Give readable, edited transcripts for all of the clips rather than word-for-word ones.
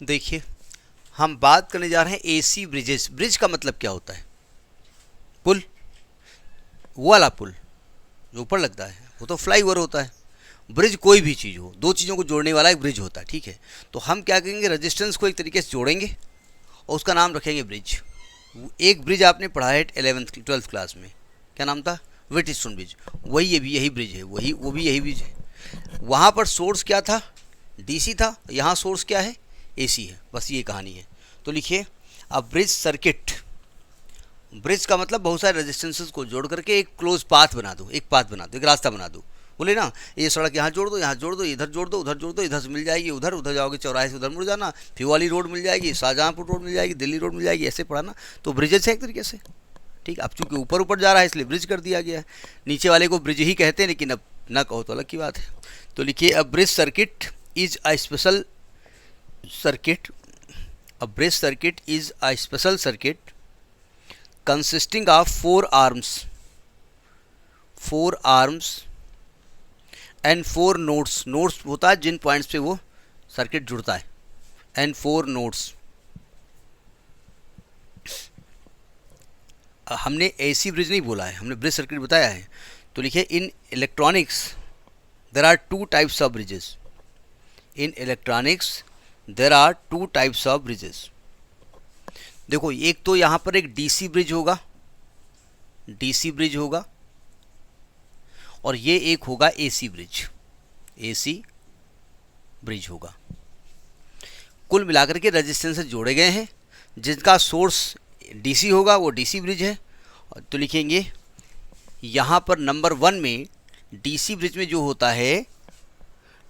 देखिए, हम बात करने जा रहे हैं एसी ब्रिजेस। ब्रिज का मतलब क्या होता है? पुल, वो वाला पुल जो ऊपर लगता है वो तो फ्लाईओवर होता है। ब्रिज कोई भी चीज़ हो, दो चीज़ों को जोड़ने वाला एक ब्रिज होता है, ठीक है। तो हम क्या करेंगे, रेजिस्टेंस को एक तरीके से जोड़ेंगे और उसका नाम रखेंगे ब्रिज। एक ब्रिज आपने पढ़ा है 11th 12th क्लास में, क्या नाम था? Wheatstone bridge. वही ये भी यही ब्रिज है, वही वो भी यही ब्रिज है। वहाँ पर सोर्स क्या था? डीसी था। यहाँ सोर्स क्या है? एसी है। बस ये कहानी है। तो लिखिए, अब ब्रिज सर्किट। ब्रिज का मतलब बहुत सारे रेजिस्टेंसेस को जोड़ करके एक क्लोज पाथ बना दो, एक पाथ बना दो, एक रास्ता बना दो। बोले ना, ये सड़क यहाँ जोड़ दो, यहाँ जोड़ दो, इधर जोड़ दो, उधर जोड़ दो, इधर से मिल जाएगी उधर, उधर जाओगे चौराहे से उधर मुड़ जाना, फिवाली रोड मिल जाएगी, शाहजहाँपुर रोड मिल जाएगी, दिल्ली रोड मिल जाएगी, ऐसे पढ़ा ना। तो ब्रिजेस है एक तरीके से, ठीक। अब चूंकि ऊपर ऊपर जा रहा है इसलिए ब्रिज कर दिया गया है। नीचे वाले को ब्रिज ही कहते हैं, लेकिन अब ना कहो तो अलग की बात है। तो लिखिए, अ bridge circuit is a special circuit. A bridge circuit is a special circuit consisting of four arms and four nodes। nodes होता है जिन पॉइंट्स पे वो सर्किट जुड़ता है, and four nodes। हमने एसी ब्रिज नहीं बोला है, हमने ब्रिज सर्किट बताया है। तो लिखिए, in electronics there are two types of bridges. In electronics there are two types of bridges. देखो, एक तो यहाँ पर एक डीसी ब्रिज होगा, डीसी ब्रिज होगा, और ये एक होगा एसी ब्रिज, एसी ब्रिज होगा। कुल मिलाकर के रेजिस्टेंस से जोड़े गए हैं। जिनका सोर्स डीसी होगा वो डीसी ब्रिज है। तो लिखेंगे, यहाँ पर नंबर 1 में डीसी ब्रिज में जो होता है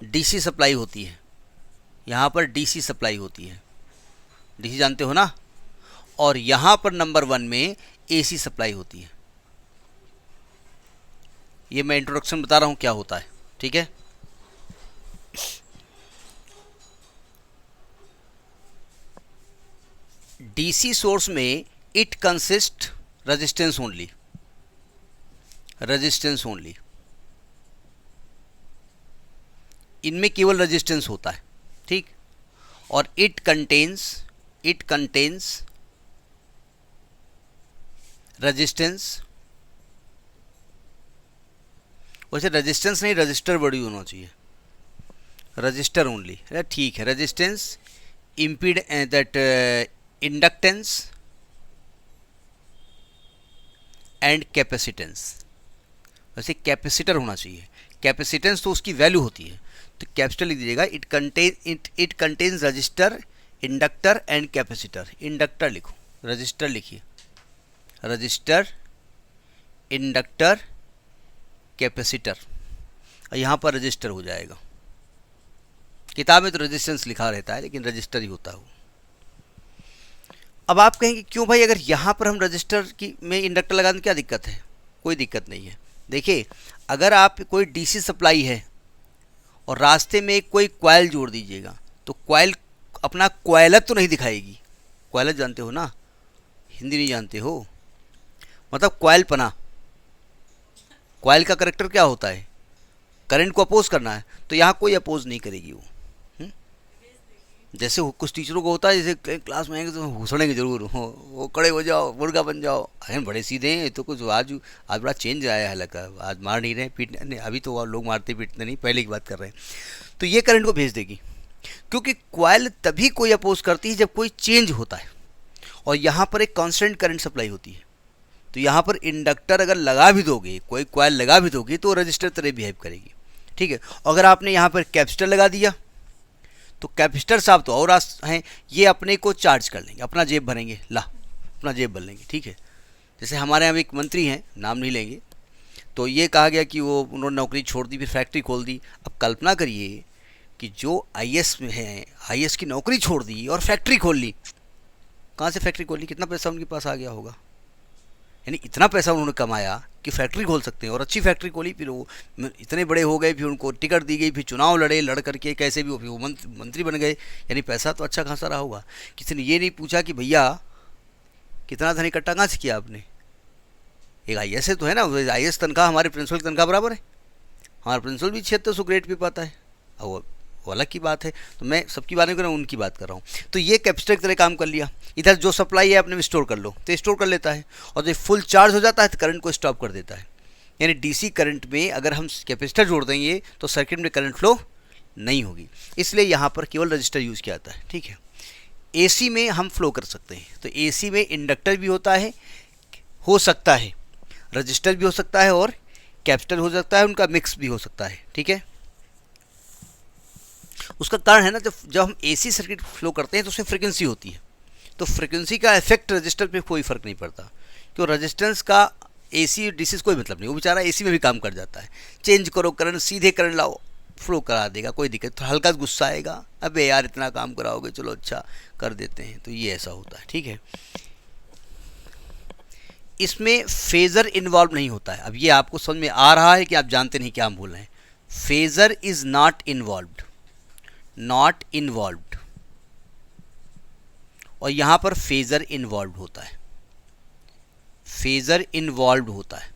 डीसी सप्लाई होती है। यहाँ पर डीसी सप्लाई होती है, डीसी जानते हो ना। और यहाँ पर नंबर 1 में एसी सप्लाई होती है। ये मैं इंट्रोडक्शन बता रहा हूँ क्या होता है, ठीक है। डीसी सोर्स में it consist resistance only, resistance only. इनमें केवल रेजिस्टेंस होता है, ठीक। और इट कंटेन्स रेजिस्टेंस। वैसे रेजिस्टेंस नहीं, रजिस्टर बड़ी होना चाहिए, रजिस्टर ओनली, ठीक है। Resistance, impede that inductance and capacitance. वैसे कैपेसिटर होना चाहिए, कैपेसिटेंस तो उसकी वैल्यू होती है, तो कैपिटल लिख दीजिएगा। It contains register, inductor and capacitor. Inductor लिखो, रजिस्टर लिखिए, रजिस्टर, इंडक्टर, कैपेसिटर। यहाँ पर रजिस्टर हो जाएगा। किताब में तो रेजिस्टेंस लिखा रहता है, लेकिन रजिस्टर ही होता है वो। अब आप कहेंगे क्यों भाई, अगर यहाँ पर हम रजिस्टर की में इंडक्टर लगा दें क्या दिक्कत है? कोई दिक्कत नहीं है। देखिए, अगर आप कोई डीसी सप्लाई है और रास्ते में कोई कॉइल जोड़ दीजिएगा, तो कॉइल अपना कॉइलत तो नहीं दिखाएगी। कॉइलत जानते हो ना, हिंदी नहीं जानते हो, मतलब कॉइल पना। कॉइल का करेक्टर क्या होता है? करंट को अपोज करना है, तो यहाँ कोई अपोज नहीं करेगी वो। जैसे कुछ टीचरों को होता है, जैसे क्लास में आएंगे तो घुसड़ेंगे जरूर, वो खड़े हो जाओ, मुर्गा बन जाओ। अरे बड़े सीधे हैं तो। कुछ आज बड़ा चेंज आया है लगा, आज मार नहीं रहे, पीट नहीं, अभी तो लोग मारते पीटते नहीं, पहले की बात कर रहे हैं। तो ये करंट को भेज देगी, क्योंकि कॉइल तभी कोई अपोज करती है जब कोई चेंज होता है, और यहाँ पर एक कॉन्स्टेंट करंट सप्लाई होती है। तो यहाँ पर इंडक्टर अगर लगा भी दोगे, कोई कॉइल लगा भी दोगे, तो रजिस्टर तरह बिहेव करेगी, ठीक है। अगर आपने यहाँ पर कैपेसिटर लगा दिया, तो कैपेसिटर साहब तो और हैं, ये अपने को चार्ज कर लेंगे, अपना जेब भरेंगे, ला अपना जेब भर लेंगे, ठीक है। जैसे हमारे यहाँ एक मंत्री हैं, नाम नहीं लेंगे, तो ये कहा गया कि वो उन्होंने नौकरी छोड़ दी, फिर फैक्ट्री खोल दी। अब कल्पना करिए कि जो आईएएस में हैं, आईएएस की नौकरी छोड़ दी और फैक्ट्री खोल ली। कहाँ से फैक्ट्री खोली? कितना पैसा उनके पास आ गया होगा? यानी इतना पैसा उन्होंने कमाया कि फैक्ट्री खोल सकते हैं, और अच्छी फैक्ट्री खोली। फिर वो इतने बड़े हो गए, फिर उनको टिकट दी गई, फिर चुनाव लड़े, लड़ करके कैसे भी वो मंत्री बन गए। यानी पैसा तो अच्छा खासा रहा होगा। किसी ने ये नहीं पूछा कि भैया कितना धन इकट्ठा कहाँ से किया आपने? एक आईएएस है तो है ना, आईएएस तनख्वाह हमारे प्रिंसिपल की तनख्वाह बराबर है। हमारा प्रिंसिपल भी 7600 ग्रेड पे पाता है, और वो अलग की बात है। तो मैं सबकी बात नहीं कर रहा हूँ, उनकी बात कर रहा हूँ। तो ये कैपेसिटर की तरह काम कर लिया, इधर जो सप्लाई है अपने में स्टोर कर लो, तो स्टोर कर लेता है, और जब फुल चार्ज हो जाता है तो करंट को स्टॉप कर देता है। यानी डीसी करंट में अगर हम कैपेसिटर जोड़ देंगे तो सर्किट में करंट फ्लो नहीं होगी, इसलिए यहाँ पर केवल रजिस्टर यूज़ किया जाता है, ठीक है। एसी में हम फ्लो कर सकते हैं, तो एसी में इंडक्टर भी होता है, हो सकता है रजिस्टर भी हो सकता है, और कैपेसिटर हो सकता है, उनका मिक्स भी हो सकता है, ठीक है। उसका कारण है ना, जब हम एसी सर्किट फ्लो करते हैं तो उसमें फ्रिक्वेंसी होती है, तो फ्रिक्वेंसी का इफेक्ट रजिस्टर पे कोई फ़र्क नहीं पड़ता, क्यों रेजिस्टेंस का एसी डीसी से कोई मतलब नहीं, वो बेचारा एसी में भी काम कर जाता है। चेंज करो करंट, सीधे करंट लाओ, फ्लो करा देगा, कोई दिक्कत। तो हल्का गुस्सा आएगा, अबे यार इतना काम कराओगे, चलो अच्छा कर देते हैं, तो ये ऐसा होता है, ठीक है। इसमें फेज़र इन्वॉल्व नहीं होता है। अब ये आपको समझ में आ रहा है कि आप जानते नहीं क्या हम बोल रहे हैं। Phasor is not involved, not involved, और यहाँ पर फेज़र इन्वॉल्व होता है, फेज़र इन्वॉल्व होता है।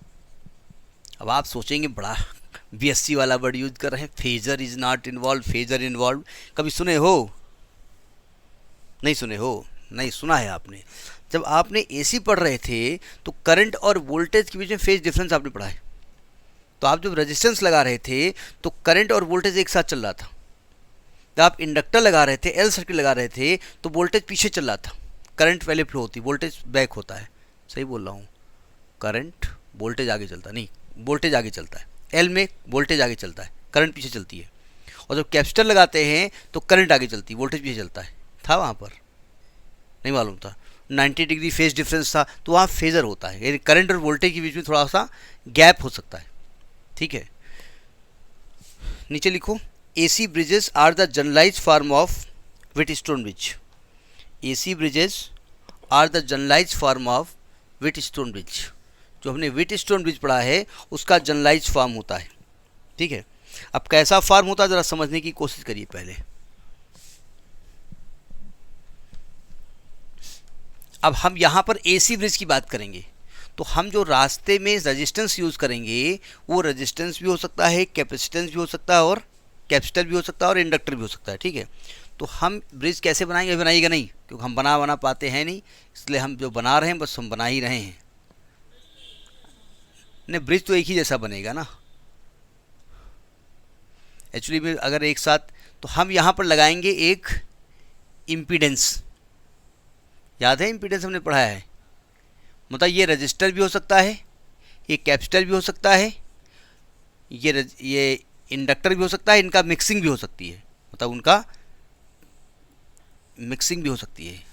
अब आप सोचेंगे बड़ा बीएससी वाला वर्ड यूज कर रहे हैं, phasor is not involve, phasor involve, कभी सुने हो? नहीं सुने हो? नहीं सुना है आपने। जब आपने एसी पढ़ रहे थे तो करंट और वोल्टेज के बीच में फेज डिफरेंस आपने पढ़ा है। तो आप जब रेजिस्टेंस लगा रहे थे तो करंट और वोल्टेज एक साथ चल रहा था। जब आप इंडक्टर लगा रहे थे, एल सर्किट लगा रहे थे, तो वोल्टेज पीछे चल रहा था, करंट पहले फ्लो होती, वोल्टेज बैक होता है। सही बोल रहा हूँ? करंट वोल्टेज आगे चलता नहीं, वोल्टेज आगे चलता है। एल में वोल्टेज आगे चलता है, करंट पीछे चलती है। और जब कैपेसिटर लगाते हैं तो करंट आगे चलती है, वोल्टेज पीछे चलता है। था वहाँ पर? नहीं मालूम था? 90 डिग्री फेज डिफरेंस था, तो वहाँ फेज़र होता है, यानी करंट और वोल्टेज के बीच में थोड़ा सा गैप हो सकता है, ठीक है। नीचे लिखो, AC bridges are the generalised form of Wheatstone bridge. AC bridges are the generalised form of Wheatstone bridge. जो हमने व्हीटस्टोन ब्रिज पढ़ा है उसका जनरलाइज्ड फॉर्म होता है, ठीक है। अब कैसा फॉर्म होता है ज़रा समझने की कोशिश करिए पहले। अब हम यहाँ पर एसी ब्रिज की बात करेंगे, तो हम जो रास्ते में रेजिस्टेंस यूज़ करेंगे वो रेजिस्टेंस भी हो सकता है, कैपेसिटेंस भी हो सकता है, और कैपेसिटर भी हो सकता है, और इंडक्टर भी हो सकता है, ठीक है। तो हम ब्रिज कैसे बनाएंगे? बनाइएगा नहीं, क्योंकि हम बना पाते हैं नहीं, इसलिए हम जो बना रहे हैं बस हम बना ही रहे हैं। नहीं, ब्रिज तो एक ही जैसा बनेगा ना एक्चुअली में, अगर एक साथ। तो हम यहाँ पर लगाएंगे एक इम्पीडेंस, याद है इम्पीडेंस हमने पढ़ा है, मतलब ये रजिस्टर भी हो सकता है, ये कैपेसिटर भी हो सकता है, ये इंडक्टर भी हो सकता है, इनका मिक्सिंग भी हो सकती है, मतलब उनका मिक्सिंग भी हो सकती है।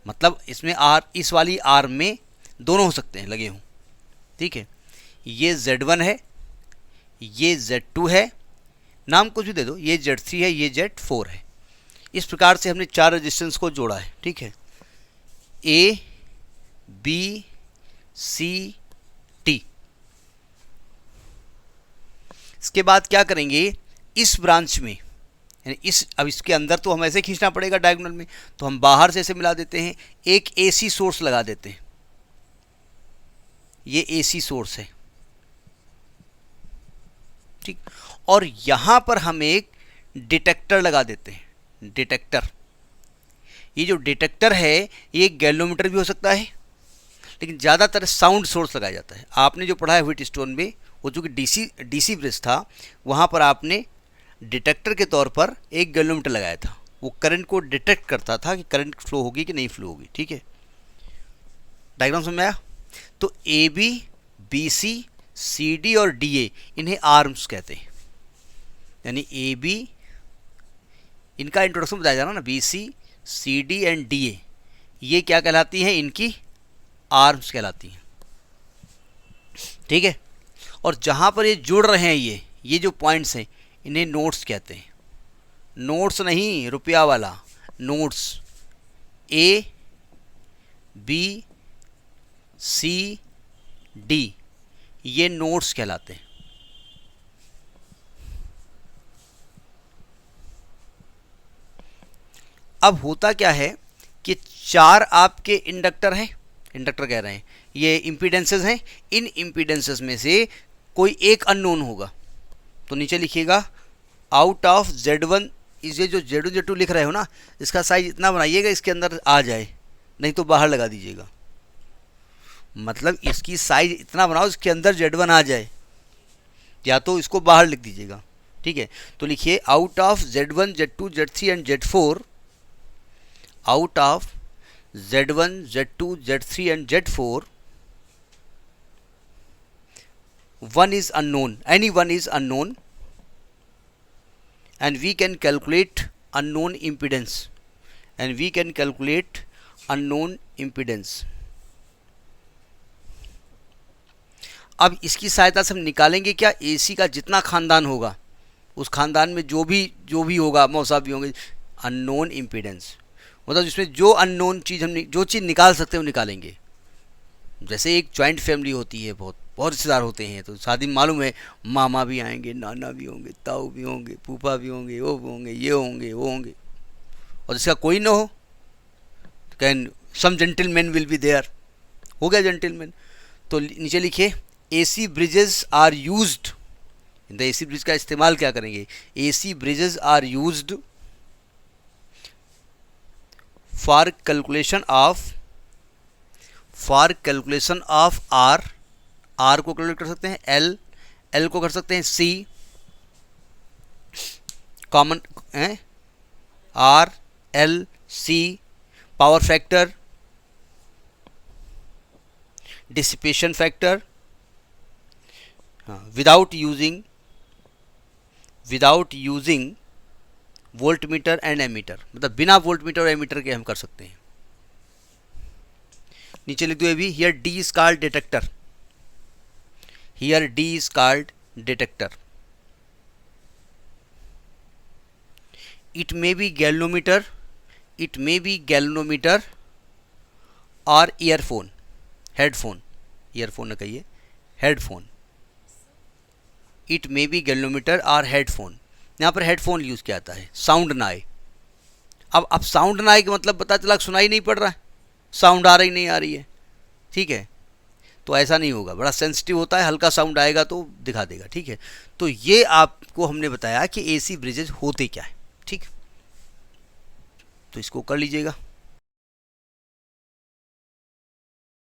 मतलब इसमें आर, इस वाली आर्म में दोनों हो सकते हैं लगे हों, ठीक है। ये Z1 है, ये Z2 है, नाम कुछ भी दे दो, ये Z3 है, ये Z4 है। इस प्रकार से हमने 4 रेजिस्टेंस को जोड़ा है, ठीक है। A, B, C, T। इसके बाद क्या करेंगे? इस ब्रांच में, यानी अब इसके अंदर तो हम ऐसे खींचना पड़ेगा डायगोनल में, तो हम बाहर से ऐसे मिला देते हैं, एक AC सोर्स लगा देते हैं, ये AC सोर्स है, ठीक। और यहाँ पर हम एक डिटेक्टर लगा देते हैं, डिटेक्टर। ये जो डिटेक्टर है ये गैल्वेनोमीटर भी हो सकता है, लेकिन ज़्यादातर साउंड सोर्स लगाया जाता है। आपने जो पढ़ा है व्हीटस्टोन में, वो जो कि डीसी ब्रिज था, वहाँ पर आपने डिटेक्टर के तौर पर एक गैल्वेनोमीटर लगाया था। वो करंट को डिटेक्ट करता था कि करंट फ्लो होगी कि नहीं फ्लो होगी, ठीक है। डायग्राम समझ में आया? तो AB, BC, CD और DA, इन्हें आर्म्स कहते हैं। यानी AB, इनका इंट्रोडक्शन बताया जा रहा ना, BC, CD एंड DA, ये क्या कहलाती हैं? इनकी आर्म्स कहलाती हैं, ठीक है। और जहाँ पर ये जुड़ रहे हैं, ये जो पॉइंट्स हैं, इन्हें नोड्स कहते हैं। नोड्स नहीं रुपया वाला, nodes. A, B, C, D, ये नोड्स कहलाते हैं। अब होता क्या है कि 4 आपके इंडक्टर हैं, इंडक्टर कह रहे हैं, ये इम्पीडेंसेस हैं। इन इम्पीडेंसेस में से कोई एक अननोन होगा, तो नीचे लिखिएगा आउट ऑफ Z1 इस ये जो Z1 Z2 लिख रहे हो ना, इसका साइज इतना बनाइएगा इसके अंदर आ जाए, नहीं तो बाहर लगा दीजिएगा। मतलब इसकी साइज इतना बनाओ इसके अंदर Z1 आ जाए, या तो इसको बाहर लिख दीजिएगा। ठीक है, तो लिखिए out of Z1 Z2 Z3 and Z4, out of Z1 Z2 Z3 and Z4 one is unknown, any one is unknown, and we can calculate unknown impedance, and we can calculate unknown impedance। अब इसकी सहायता से हम निकालेंगे क्या, AC का जितना खानदान होगा उस खानदान में जो भी होगा, मौसा भी होंगे, अननोन इम्पीडेंस, मतलब जिसमें जो अननोन चीज़ हम जो चीज़ निकाल सकते हैं वो निकालेंगे। जैसे एक जॉइंट फैमिली होती है, बहुत रिश्तेदार होते हैं, तो शादी में मालूम है मामा भी आएंगे, नाना भी होंगे, ताऊ भी होंगे, फूफा भी होंगे, वो भी होंगे, ये होंगे, वो होंगे, और जिसका कोई ना हो can some gentleman will be there, हो गया जेंटलमैन। तो नीचे लिखिए AC bridges are used, in the AC bridge का इस्तेमाल क्या करेंगे, AC bridges are used for calculation of R को कैलकुलेट कर सकते हैं, एल को कर सकते हैं सी, कॉमन है R L C, power factor, dissipation factor, without using voltmeter and ammeter, मतलब बिना वोल्टमीटर और एमीटर के हम कर सकते हैं। नीचे लिख दो ये भी, here D is called detector, here D is called detector, it may be galvanometer or earphone, headphone, earphone न कहिए, headphone, it may be galvanometer or headphone। यहाँ पर हेडफोन यूज़ किया जाता है, साउंड ना आए। अब साउंड ना आए का मतलब पता चला सुनाई नहीं पड़ रहा है, साउंड आ रही नहीं आ रही है, ठीक है, तो ऐसा नहीं होगा, बड़ा सेंसिटिव होता है, हल्का साउंड आएगा तो दिखा देगा। ठीक है, तो ये आपको हमने बताया कि एसी ब्रिजेज होते क्या है। ठीक, तो इसको कर लीजिएगा।